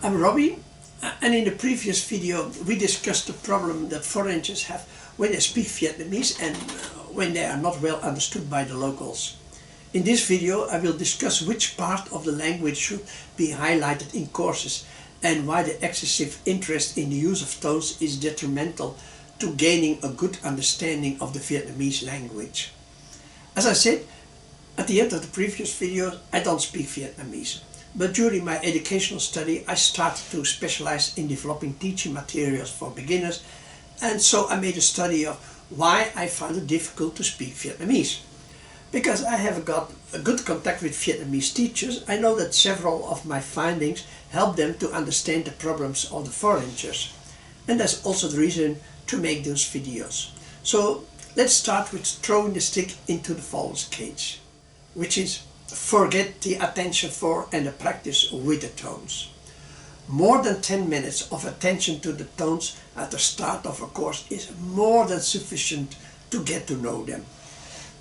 I'm Robbie, and in the previous video we discussed the problem that foreigners have when they speak Vietnamese and when they are not well understood by the locals. In this video I will discuss which part of the language should be highlighted in courses and why the excessive interest in the use of tones is detrimental to gaining a good understanding of the Vietnamese language. As I said at the end of the previous video, I don't speak Vietnamese. But during my educational study I started to specialize in developing teaching materials for beginners, and so I made a study of why I found it difficult to speak Vietnamese. Because I have got a good contact with Vietnamese teachers, I know that several of my findings help them to understand the problems of the foreigners. And that's also the reason to make those videos. So let's start with throwing the stick into the vowels cage, which is forget the attention for and the practice with the tones. More than 10 minutes of attention to the tones at the start of a course is more than sufficient to get to know them.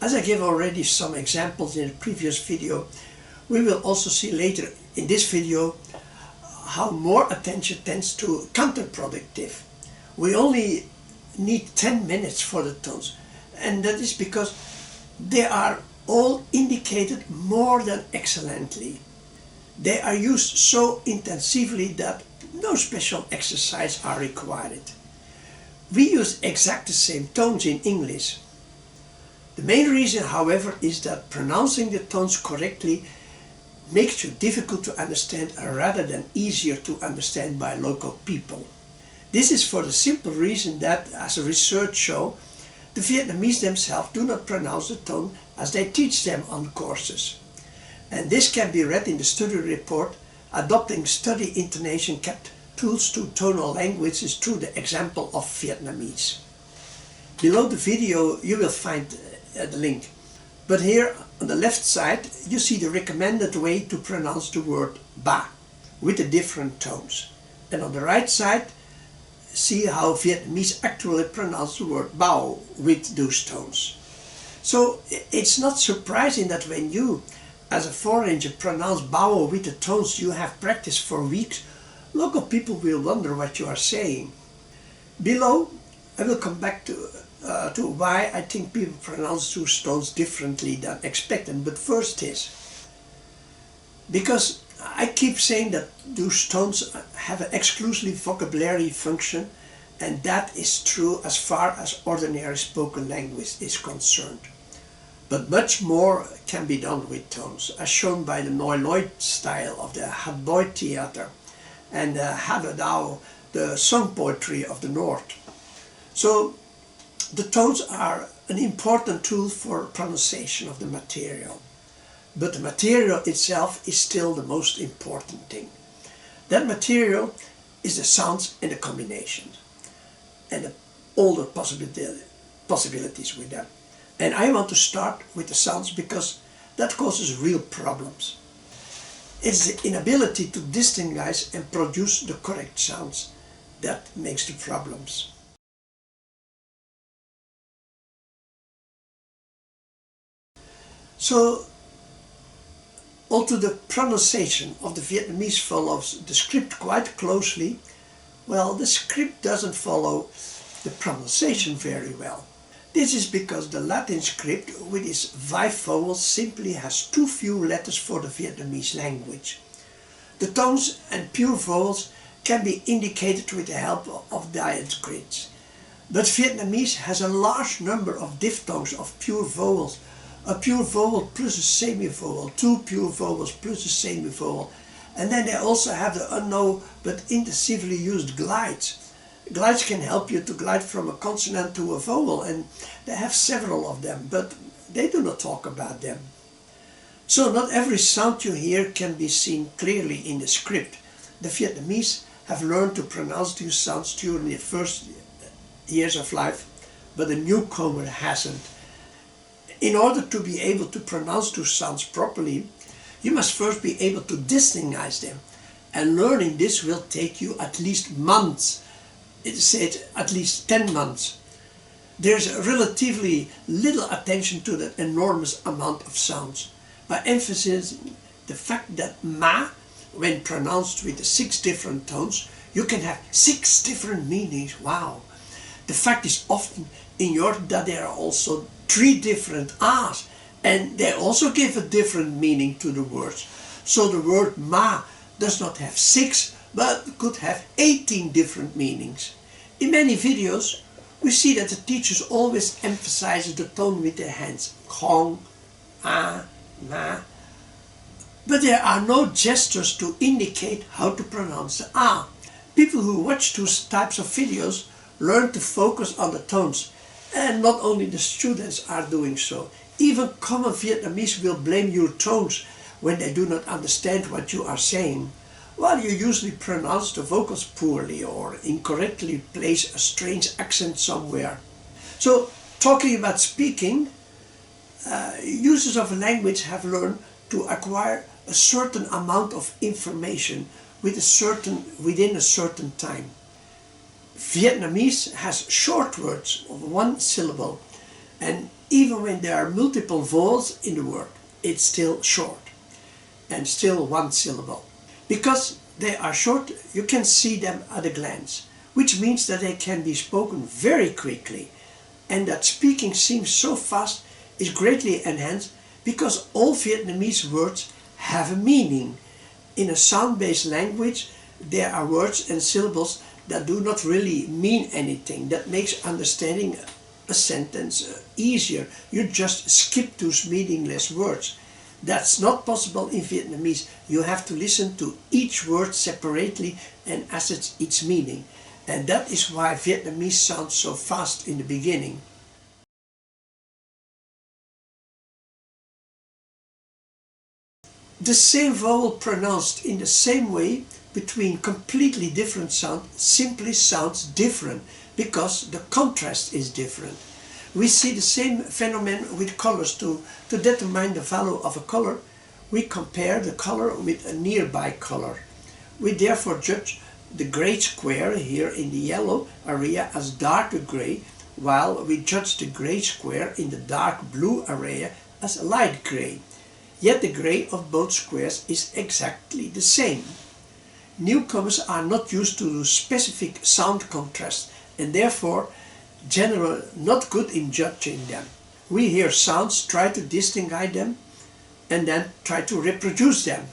As I gave already some examples in the previous video, we will also see later in this video how more attention tends to counterproductive. We only need 10 minutes for the tones, and that is because they are all indicated more than excellently. They are used so intensively that no special exercise are required. We use exact the same tones in English. The main reason, however, is that pronouncing the tones correctly makes you difficult to understand rather than easier to understand by local people. This is for the simple reason that, as a research shows, the Vietnamese themselves do not pronounce the tone as they teach them on courses. And this can be read in the study report, Adopting Study Intonation Kept Tools to Tonal Languages through the example of Vietnamese. Below the video you will find the link. But here on the left side you see the recommended way to pronounce the word ba with the different tones. And on the right side see how Vietnamese actually pronounce the word bao with those tones. So it's not surprising that when you, as a foreigner, pronounce bao with the tones you have practiced for weeks, local people will wonder what you are saying. Below I will come back to why I think people pronounce those tones differently than expected, but first is because I keep saying that those tones have an exclusively vocabulary function, and that is true as far as ordinary spoken language is concerned. But much more can be done with tones, as shown by the Noi Loi style of the Hat Boi theater and the Hat Dao, the song poetry of the North. So the tones are an important tool for pronunciation of the material. But the material itself is still the most important thing. That material is the sounds and the combinations and all the possibilities with them. And I want to start with the sounds because that causes real problems. It's the inability to distinguish and produce the correct sounds that makes the problems. So, although the pronunciation of the Vietnamese follows the script quite closely, well, the script doesn't follow the pronunciation very well. This is because the Latin script with its 5 vowels simply has too few letters for the Vietnamese language. The tones and pure vowels can be indicated with the help of diacritics. But Vietnamese has a large number of diphthongs of pure vowels. A pure vowel plus a semivowel, 2 pure vowels plus a semivowel, and then they also have the unknown but intensively used glides. Glides can help you to glide from a consonant to a vowel, and they have several of them, but they do not talk about them. So not every sound you hear can be seen clearly in the script. The Vietnamese have learned to pronounce these sounds during their first years of life, but the newcomer hasn't. In order to be able to pronounce those sounds properly, you must first be able to distinguish them. And learning this will take you at least months. It said at least 10 months. There's relatively little attention to that enormous amount of sounds. By emphasizing the fact that ma when pronounced with the 6 different tones, you can have 6 different meanings. Wow! The fact is often in Europe that there are also 3 different A's, and they also give a different meaning to the words. So the word ma does not have 6, but could have 18 different meanings. In many videos, we see that the teachers always emphasize the tone with their hands. Gong, ah, ma. But there are no gestures to indicate how to pronounce the ah. People who watch those types of videos learn to focus on the tones. And not only the students are doing so. Even common Vietnamese will blame your tones when they do not understand what you are saying, while you usually pronounce the vocals poorly or incorrectly place a strange accent somewhere. So, talking about speaking, users of a language have learned to acquire a certain amount of information within a certain time. Vietnamese has short words of 1 syllable, and even when there are multiple vowels in the word, it's still short and still 1 syllable. Because they are short, you can see them at a glance, which means that they can be spoken very quickly, and that speaking seems so fast is greatly enhanced because all Vietnamese words have a meaning. In a sound-based language, there are words and syllables that do not really mean anything, that makes understanding a sentence easier. You just skip those meaningless words. That's not possible in Vietnamese. You have to listen to each word separately and assess its meaning. And that is why Vietnamese sounds so fast in the beginning. The same vowel pronounced in the same way between completely different sounds simply sounds different because the contrast is different. We see the same phenomenon with colors. To determine the value of a color, we compare the color with a nearby color. We therefore judge the gray square here in the yellow area as darker gray, while we judge the gray square in the dark blue area as light gray. Yet the gray of both squares is exactly the same. Newcomers are not used to specific sound contrast and therefore generally not good in judging them. We hear sounds, try to distinguish them, and then try to reproduce them.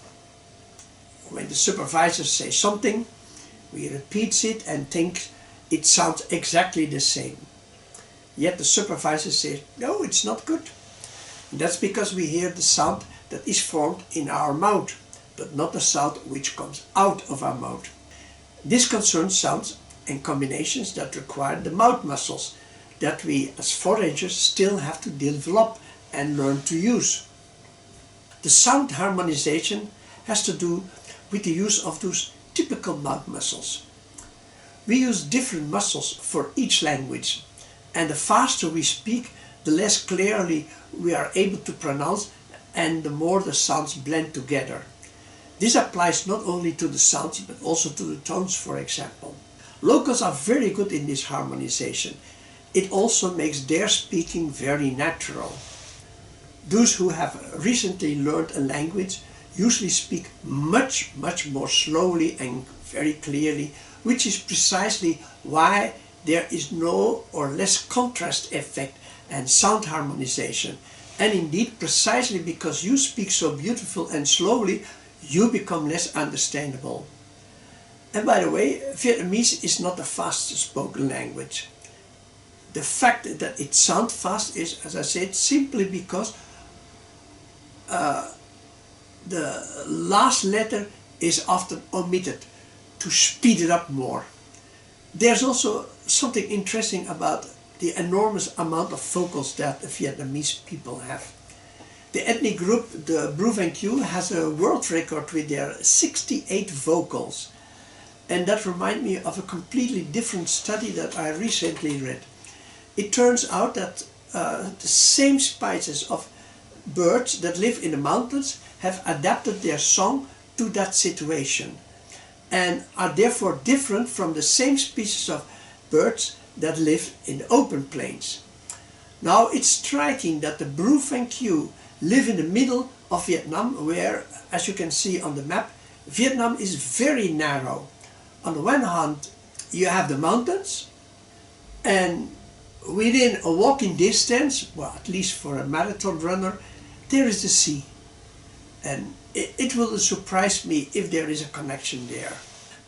When the supervisor says something, we repeat it and think it sounds exactly the same. Yet the supervisor says, no, it's not good. And that's because we hear the sound that is formed in our mouth, but not the sound which comes out of our mouth. This concerns sounds and combinations that require the mouth muscles that we as foragers still have to develop and learn to use. The sound harmonization has to do with the use of those typical mouth muscles. We use different muscles for each language, and the faster we speak, the less clearly we are able to pronounce and the more the sounds blend together. This applies not only to the sounds but also to the tones, for example. Locals are very good in this harmonization. It also makes their speaking very natural. Those who have recently learned a language usually speak much more slowly and very clearly, which is precisely why there is no or less contrast effect and sound harmonization. And indeed, precisely because you speak so beautiful and slowly, you become less understandable. And by the way, Vietnamese is not the fastest spoken language. The fact that it sounds fast is, as I said, simply because the last letter is often omitted to speed it up more. There's also something interesting about the enormous amount of vocals that the Vietnamese people have. The ethnic group, the VNCE, has a world record with their 68 vocals. And that reminds me of a completely different study that I recently read. It turns out that the same species of birds that live in the mountains have adapted their song to that situation and are therefore different from the same species of birds that live in the open plains. Now it's striking that the VNCE live in the middle of Vietnam, where, as you can see on the map, Vietnam is very narrow. On the one hand, you have the mountains, and within a walking distance, well, at least for a marathon runner, there is the sea. And it will surprise me if there is a connection there.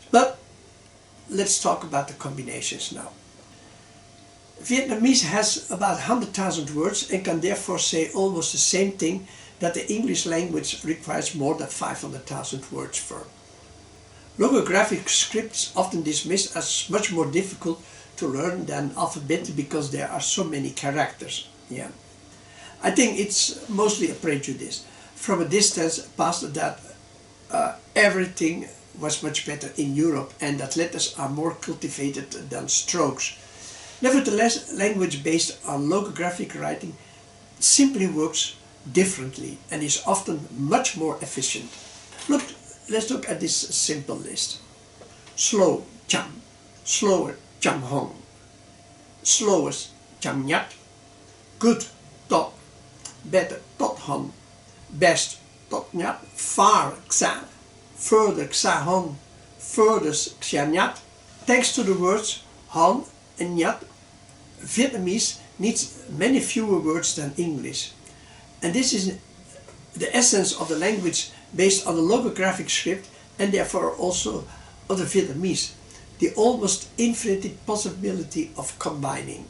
But let's talk about the combinations now. Vietnamese has about 100,000 words and can therefore say almost the same thing that the English language requires more than 500,000 words for. Logographic scripts often dismissed as much more difficult to learn than alphabet because there are so many characters. Yeah, I think it's mostly a prejudice. From a distance past that everything was much better in Europe and that letters are more cultivated than strokes. Nevertheless, language based on logographic writing simply works differently and is often much more efficient. Let's look at this simple list. Slow, cham. Slower, cham hong. Slowest, cham nyat. Good, tot. Better, tot hon. Best, tot nyat. Far, xa. Further, xa hon. Furthest, xa nyat. Thanks to the words hon and nyat, Vietnamese needs many fewer words than English. And this is the essence of the language based on the logographic script and therefore also of the Vietnamese, the almost infinite possibility of combining.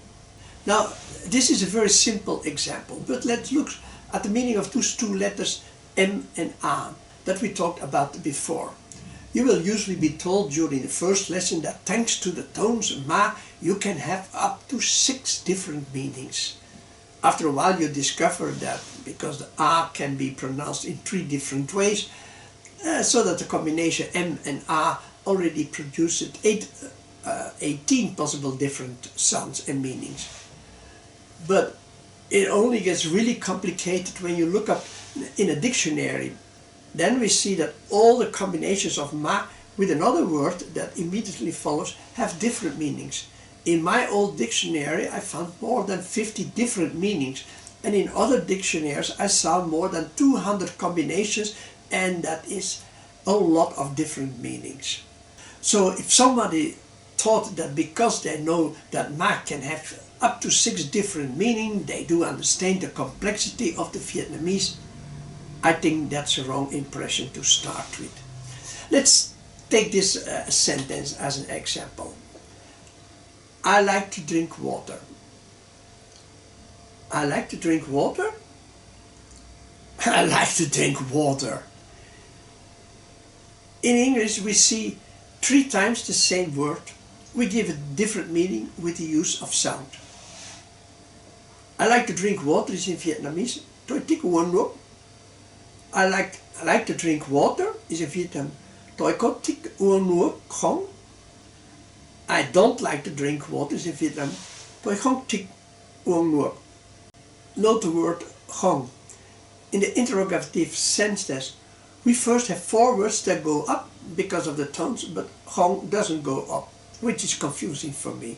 Now, this is a very simple example, but let's look at the meaning of those two letters M and A that we talked about before. You will usually be told during the first lesson that thanks to the tones ma, you can have up to 6 different meanings. After a while you discover that because the A can be pronounced in 3 different ways, so that the combination M and A already produced 18 possible different sounds and meanings. But it only gets really complicated when you look up in a dictionary. Then we see that all the combinations of ma with another word that immediately follows have different meanings. In my old dictionary I found more than 50 different meanings, and in other dictionaries I saw more than 200 combinations, and that is a lot of different meanings. So if somebody thought that because they know that ma can have up to 6 different meanings, they do understand the complexity of the Vietnamese, I think that's a wrong impression to start with. Let's take this sentence as an example. I like to drink water. I like to drink water? I like to drink water. In English we see 3 times the same word. We give it different meaning with the use of sound. I like to drink water is in Vietnamese. Tôi thích uống nước. I like to drink water is in Vietnam. Tôi có thích uống nước không? I don't like to drink water is in Vietnam. Tôi không thích uống nước. Note the word không. In the interrogative sentence, we first have 4 words that go up because of the tones, but không doesn't go up, which is confusing for me.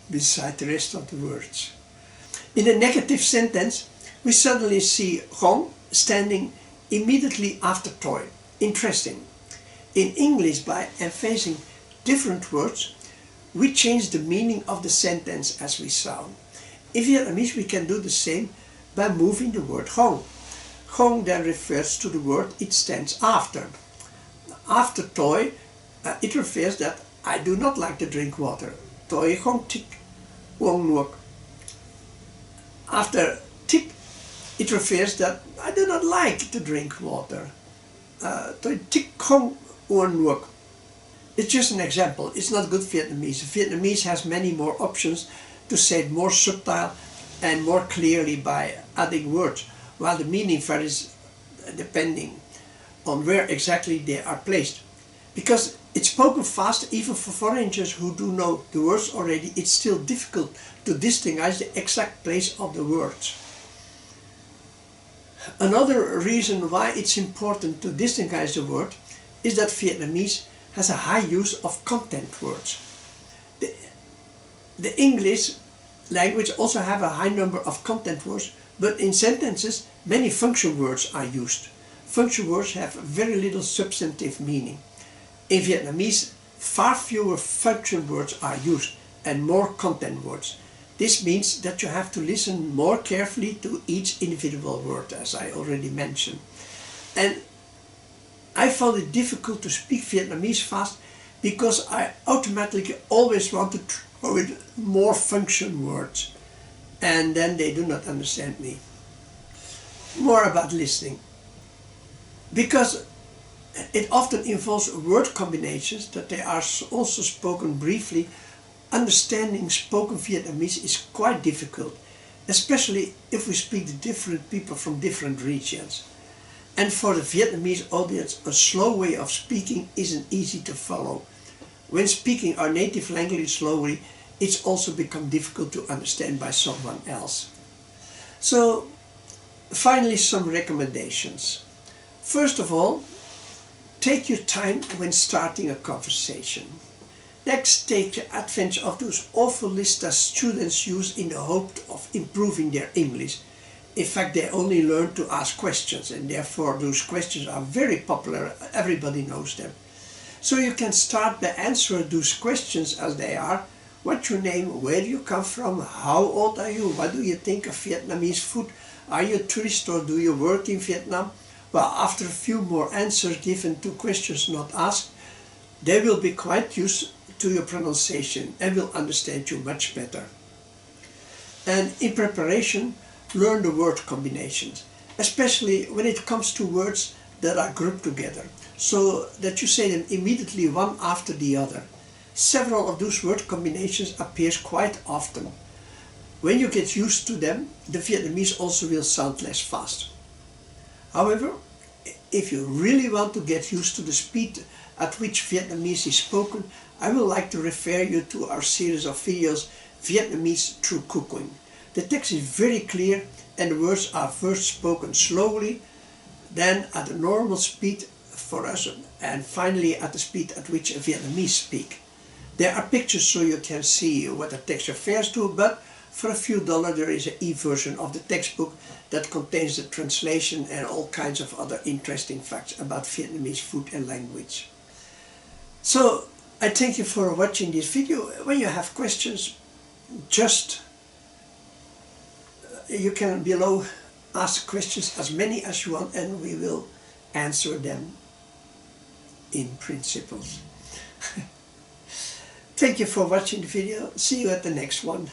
Besides the rest of the words. In the negative sentence, we suddenly see không standing immediately after toy. Interesting. In English, by emphasizing different words, we change the meaning of the sentence as we sound. In Vietnamese, we can do the same by moving the word không. Không then refers to the word it stands after. After toy, it refers that I do not like to drink water. Tôi không thích uống nước. After thích, it refers that I do not like to drink water. Tôi thích không uống nước. It's just an example. It's not good Vietnamese. Vietnamese has many more options to say it more subtle and more clearly by adding words, while the meaning varies depending on where exactly they are placed. Because it's spoken fast, even for foreigners who do know the words already, it's still difficult to distinguish the exact place of the words. Another reason why it's important to distinguish the word is that Vietnamese has a high use of content words. The English language also have a high number of content words, but in sentences many function words are used. function words have very little substantive meaning. In Vietnamese, far fewer function words are used and more content words. This means that you have to listen more carefully to each individual word, as I already mentioned. And I found it difficult to speak Vietnamese fast because I automatically always want to throw in more function words, and then they do not understand me. More about listening. Because it often involves word combinations that they are also spoken briefly, understanding spoken Vietnamese is quite difficult, especially if we speak to different people from different regions. And for the Vietnamese audience, a slow way of speaking isn't easy to follow. When speaking our native language slowly, it's also become difficult to understand by someone else. So, finally, some recommendations. First of all, take your time when starting a conversation. Next, take the advantage of those awful lists that students use in the hope of improving their English. In fact, they only learn to ask questions, and therefore those questions are very popular. Everybody knows them. So you can start by answering those questions as they are. What's your name? Where do you come from? How old are you? What do you think of Vietnamese food? Are you a tourist or do you work in Vietnam? Well, after a few more answers given to questions not asked, they will be quite used to your pronunciation and will understand you much better. And in preparation, learn the word combinations, especially when it comes to words that are grouped together, so that you say them immediately one after the other. Several of those word combinations appear quite often. When you get used to them, the Vietnamese also will sound less fast. However, if you really want to get used to the speed at which Vietnamese is spoken, I would like to refer you to our series of videos, Vietnamese Through Cooking. The text is very clear and the words are first spoken slowly, then at a normal speed for us, and finally at the speed at which Vietnamese speak. There are pictures so you can see what the text refers to, but for a few dollars there is an e-version of the textbook that contains the translation and all kinds of other interesting facts about Vietnamese food and language. So I thank you for watching this video. When you have questions, just you can below ask questions, as many as you want, and we will answer them in principles. Thank you for watching the video. See you at the next one.